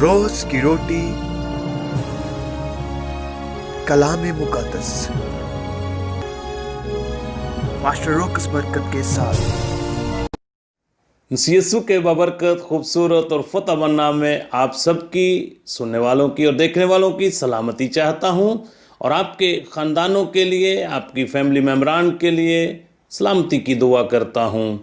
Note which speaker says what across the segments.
Speaker 1: روز کی روٹی کلام مقدس ماسٹر روکس برکت کے ساتھ
Speaker 2: یسوع کے بابرکت خوبصورت اور فتح بن نام میں آپ سب کی سننے والوں کی اور دیکھنے والوں کی سلامتی چاہتا ہوں، اور آپ کے خاندانوں کے لیے، آپ کی فیملی ممبران کے لیے سلامتی کی دعا کرتا ہوں۔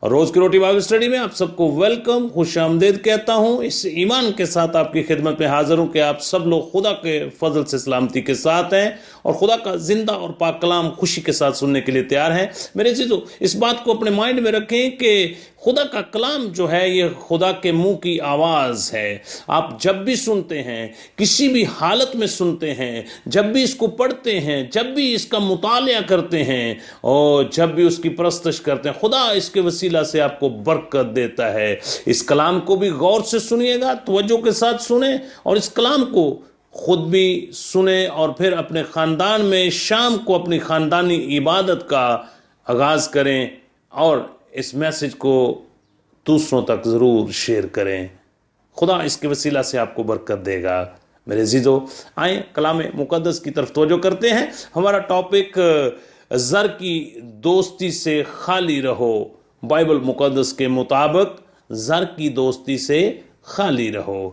Speaker 2: اور روز کی روٹی بائبل اسٹڈی میں آپ سب کو ویلکم، خوش آمدید کہتا ہوں۔ اس ایمان کے ساتھ آپ کی خدمت میں حاضر ہوں کہ آپ سب لوگ خدا کے فضل سے سلامتی کے ساتھ ہیں اور خدا کا زندہ اور پاک کلام خوشی کے ساتھ سننے کے لیے تیار ہیں۔ میرے عزیزو، اس بات کو اپنے مائنڈ میں رکھیں کہ خدا کا کلام جو ہے یہ خدا کے منہ کی آواز ہے۔ آپ جب بھی سنتے ہیں، کسی بھی حالت میں سنتے ہیں، جب بھی اس کو پڑھتے ہیں، جب بھی اس کا مطالعہ کرتے ہیں اور جب بھی اس کی پرستش کرتے ہیں، خدا اس کے وسیلہ سے آپ کو برکت دیتا ہے۔ اس کلام کو بھی غور سے سنیے گا، توجہ کے ساتھ سنیں، اور اس کلام کو خود بھی سنیں، اور پھر اپنے خاندان میں شام کو اپنی خاندانی عبادت کا آغاز کریں، اور اس میسج کو دوسروں تک ضرور شیئر کریں۔ خدا اس کے وسیلہ سے آپ کو برکت دے گا۔ میرے عزیزو، آئیں کلام مقدس کی طرف توجہ کرتے ہیں۔ ہمارا ٹاپک زر کی دوستی سے خالی رہو۔ بائبل مقدس کے مطابق زر کی دوستی سے خالی رہو۔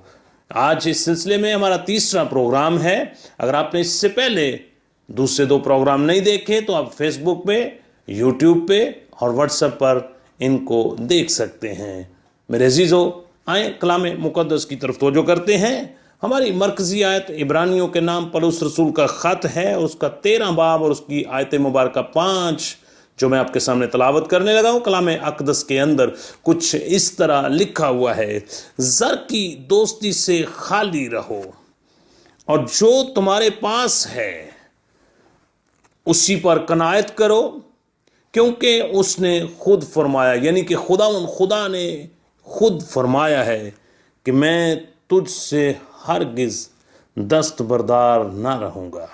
Speaker 2: آج اس سلسلے میں ہمارا تیسرا پروگرام ہے۔ اگر آپ نے اس سے پہلے دوسرے دو پروگرام نہیں دیکھے تو آپ فیس بک پہ، یوٹیوب پہ اور واٹس ایپ پر ان کو دیکھ سکتے ہیں۔ میرے عزیزو، آئیں کلام مقدس کی طرف توجہ کرتے ہیں۔ ہماری مرکزی آیت عبرانیوں کے نام پولس رسول کا خط ہے، اس کا 13 باب اور اس کی آیت مبارکہ 5 جو میں آپ کے سامنے تلاوت کرنے لگا ہوں۔ کلام اقدس کے اندر کچھ اس طرح لکھا ہوا ہے: زر کی دوستی سے خالی رہو، اور جو تمہارے پاس ہے اسی پر قناعت کرو، کیونکہ اس نے خود فرمایا، یعنی کہ خدا نے خود فرمایا ہے کہ میں تجھ سے ہرگز دستبردار نہ رہوں گا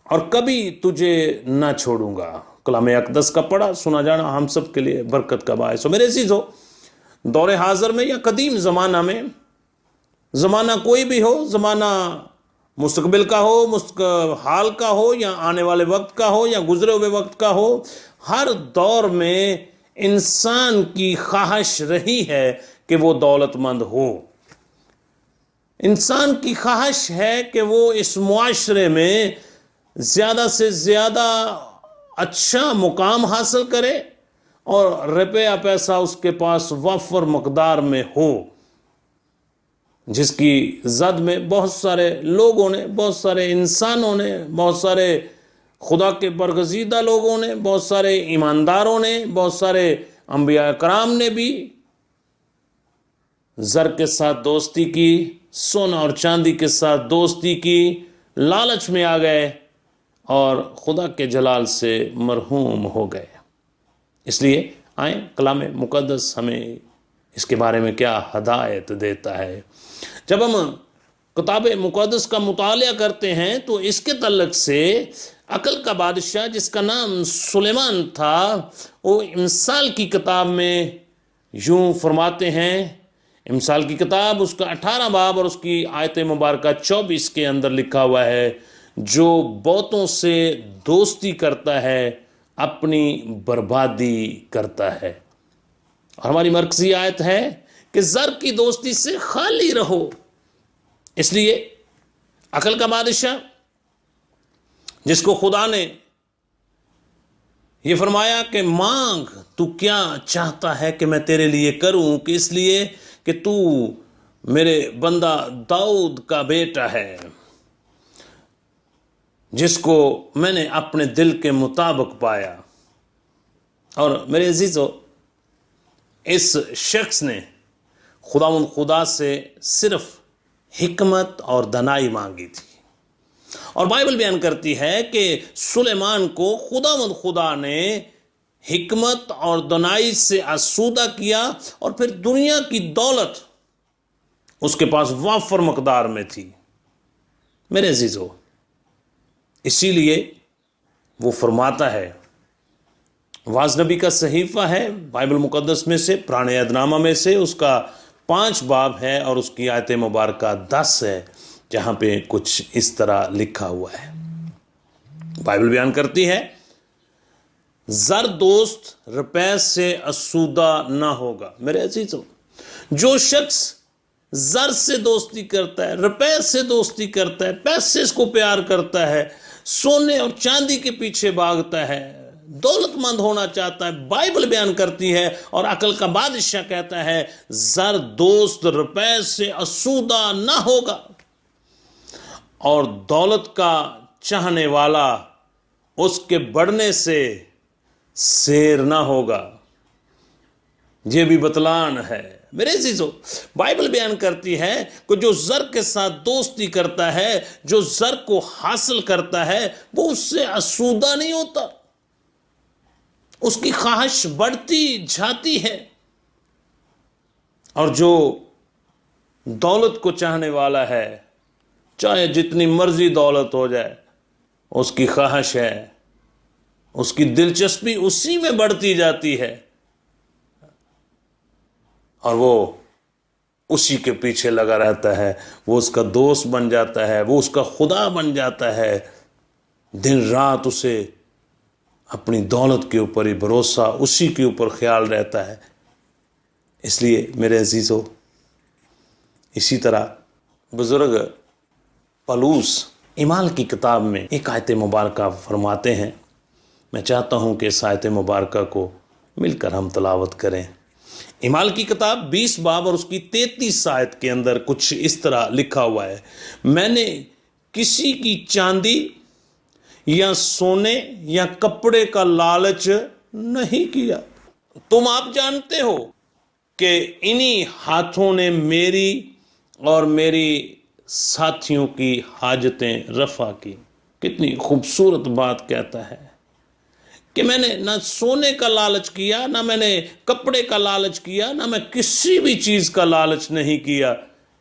Speaker 2: اور کبھی تجھے نہ چھوڑوں گا۔ کلام اقدس کا پڑھا سنا جانا ہم سب کے لیے برکت کا باعث ہو۔ میرے عزیزو، دور حاضر میں یا قدیم زمانہ میں، زمانہ کوئی بھی ہو، زمانہ مستقبل کا ہو، حال کا ہو، یا آنے والے وقت کا ہو، یا گزرے ہوئے وقت کا ہو، ہر دور میں انسان کی خواہش رہی ہے کہ وہ دولت مند ہو۔ انسان کی خواہش ہے کہ وہ اس معاشرے میں زیادہ سے زیادہ اچھا مقام حاصل کرے اور روپیہ پیسہ اس کے پاس وافر مقدار میں ہو، جس کی زد میں بہت سارے لوگوں نے، بہت سارے انسانوں نے، بہت سارے خدا کے برگزیدہ لوگوں نے، بہت سارے ایمانداروں نے، بہت سارے انبیاء کرام نے بھی زر کے ساتھ دوستی کی، سونا اور چاندی کے ساتھ دوستی کی، لالچ میں آ گئے اور خدا کے جلال سے مرحوم ہو گئے۔ اس لیے آئیں کلام مقدس ہمیں اس کے بارے میں کیا ہدایت دیتا ہے۔ جب ہم کتاب مقدس کا مطالعہ کرتے ہیں تو اس کے تعلق سے عقل کا بادشاہ جس کا نام سلیمان تھا، وہ امثال کی کتاب میں یوں فرماتے ہیں۔ امثال کی کتاب اس کا 18 باب اور اس کی آیت مبارکہ 24 کے اندر لکھا ہوا ہے: جو بتوں سے دوستی کرتا ہے اپنی بربادی کرتا ہے۔ اور ہماری مرکزی آیت ہے کہ زر کی دوستی سے خالی رہو۔ اس لیے عقل کا بادشاہ جس کو خدا نے یہ فرمایا کہ مانگ، تو کیا چاہتا ہے کہ میں تیرے لیے کروں، کہ اس لیے کہ تو میرے بندہ داؤد کا بیٹا ہے، جس کو میں نے اپنے دل کے مطابق پایا۔ اور میرے عزیزو، اس شخص نے خدا سے صرف حکمت اور دانائی مانگی تھی، اور بائبل بیان کرتی ہے کہ سلیمان کو خدا نے حکمت اور دانائی سے آسودہ کیا، اور پھر دنیا کی دولت اس کے پاس وافر مقدار میں تھی۔ میرے عزیزو، اسی لیے وہ فرماتا ہے، واز نبی کا صحیفہ ہے بائبل مقدس میں سے، پرانے عہد نامہ میں سے، اس کا 5 باب ہے اور اس کی آیت مبارکہ 10 ہے، جہاں پہ کچھ اس طرح لکھا ہوا ہے۔ بائبل بیان کرتی ہے، زر دوست روپے سے آسودہ نہ ہوگا۔ میرے عزیزو، جو شخص زر سے دوستی کرتا ہے، روپے سے دوستی کرتا ہے، پیسے کو پیار کرتا ہے، سونے اور چاندی کے پیچھے بھاگتا ہے، دولت مند ہونا چاہتا ہے، بائبل بیان کرتی ہے اور عقل کا بادشاہ کہتا ہے، زر دوست روپے سے آسودہ نہ ہوگا، اور دولت کا چاہنے والا اس کے بڑھنے سے سیر نہ ہوگا۔ یہ بھی بتلان ہے۔ میرے عزیزو، بائبل بیان کرتی ہے کہ جو زر کے ساتھ دوستی کرتا ہے، جو زر کو حاصل کرتا ہے، وہ اس سے آسودہ نہیں ہوتا، اس کی خواہش بڑھتی جاتی ہے۔ اور جو دولت کو چاہنے والا ہے، چاہے جتنی مرضی دولت ہو جائے، اس کی خواہش ہے، اس کی دلچسپی اسی میں بڑھتی جاتی ہے، اور وہ اسی کے پیچھے لگا رہتا ہے، وہ اس کا دوست بن جاتا ہے، وہ اس کا خدا بن جاتا ہے، دن رات اسے اپنی دولت کے اوپر ہی بھروسہ، اسی کے اوپر خیال رہتا ہے۔ اس لیے میرے عزیزو، اسی طرح بزرگ پولس اعمال کی کتاب میں ایک آیت مبارکہ فرماتے ہیں، میں چاہتا ہوں کہ اس آیت مبارکہ کو مل کر ہم تلاوت کریں۔ اعمال کی کتاب 20 باب اور اس کی 33 آیت کے اندر کچھ اس طرح لکھا ہوا ہے، میں نے کسی کی چاندی یا سونے یا کپڑے کا لالچ نہیں کیا۔ تم آپ جانتے ہو کہ انہی ہاتھوں نے میری اور میری ساتھیوں کی حاجتیں رفع کی۔ کتنی خوبصورت بات کہتا ہے کہ میں نے نہ سونے کا لالچ کیا، نہ میں نے کپڑے کا لالچ کیا، نہ میں کسی بھی چیز کا لالچ نہیں کیا۔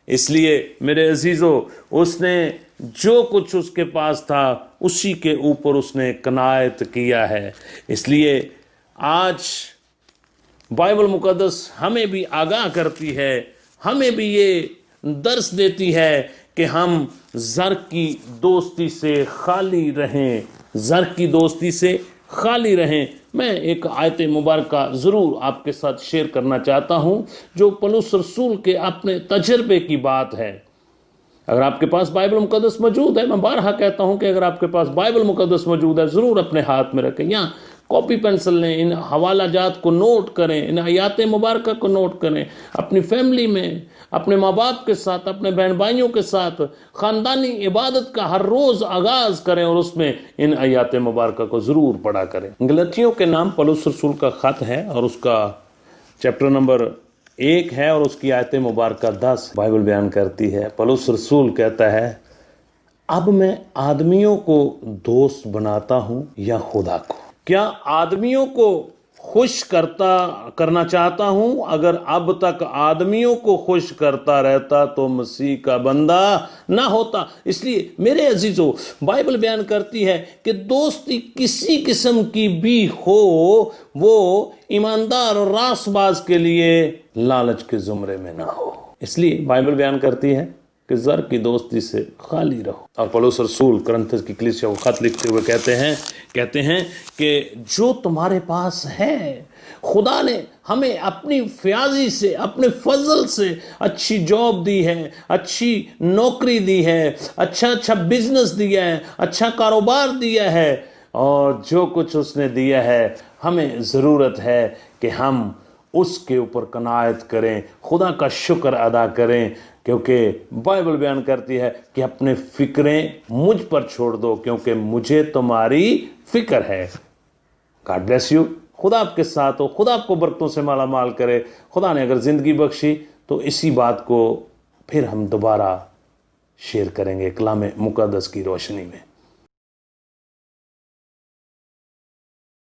Speaker 2: اس لیے میرے عزیزو، اس نے جو کچھ اس کے پاس تھا اسی کے اوپر اس نے قناعت کیا ہے۔ اس لیے آج بائبل مقدس ہمیں بھی آگاہ کرتی ہے، ہمیں بھی یہ درس دیتی ہے کہ ہم زر کی دوستی سے خالی رہیں، زر کی دوستی سے خالی رہیں۔ میں ایک آیت مبارکہ ضرور آپ کے ساتھ شیئر کرنا چاہتا ہوں، جو پولس رسول کے اپنے تجربے کی بات ہے۔ اگر آپ کے پاس بائبل مقدس موجود ہے، میں بارہا کہتا ہوں کہ اگر آپ کے پاس بائبل مقدس موجود ہے، ضرور اپنے ہاتھ میں رکھیں، یا کاپی پینسل لیں، ان حوالہ جات کو نوٹ کریں، ان آیات مبارکہ کو نوٹ کریں، اپنی فیملی میں، اپنے ماں باپ کے ساتھ، اپنے بہن بھائیوں کے ساتھ خاندانی عبادت کا ہر روز آغاز کریں، اور اس میں ان آیات مبارکہ کو ضرور پڑھا کریں۔ غلطیوں کے نام پولس رسول کا خط ہے، اور اس کا چیپٹر نمبر 1 ہے، اور اس کی آیت مبارکہ 10 بائبل بیان کرتی ہے۔ پولس رسول کہتا ہے، اب میں آدمیوں کو دوست بناتا ہوں یا خدا کو؟ کیا آدمیوں کو خوش کرنا چاہتا ہوں؟ اگر اب تک آدمیوں کو خوش کرتا رہتا تو مسیح کا بندہ نہ ہوتا۔ اس لیے میرے عزیزو، بائبل بیان کرتی ہے کہ دوستی کسی قسم کی بھی ہو، وہ ایماندار اور راست باز کے لیے لالچ کے زمرے میں نہ ہو۔ اس لیے بائبل بیان کرتی ہے کہ زر کی دوستی سے خالی رہو۔ اور پولس رسول کرنتھس کی کلیسیا کو خط لکھتے ہوئے کہتے ہیں کہ جو تمہارے پاس ہے، خدا نے ہمیں اپنی فیاضی سے، اپنے فضل سے اچھی جاب دی ہے، اچھی نوکری دی ہے، اچھا بزنس دیا ہے، اچھا کاروبار دیا ہے، اور جو کچھ اس نے دیا ہے ہمیں ضرورت ہے کہ ہم اس کے اوپر قناعت کریں، خدا کا شکر ادا کریں، کیونکہ بائبل بیان کرتی ہے کہ اپنے فکریں مجھ پر چھوڑ دو، کیونکہ مجھے تمہاری فکر ہے۔ God bless you. خدا آپ کے ساتھ ہو، خدا آپ کو برکتوں سے مالا مال کرے۔ خدا نے اگر زندگی بخشی تو اسی بات کو پھر ہم دوبارہ شیئر کریں گے کلام مقدس کی روشنی میں۔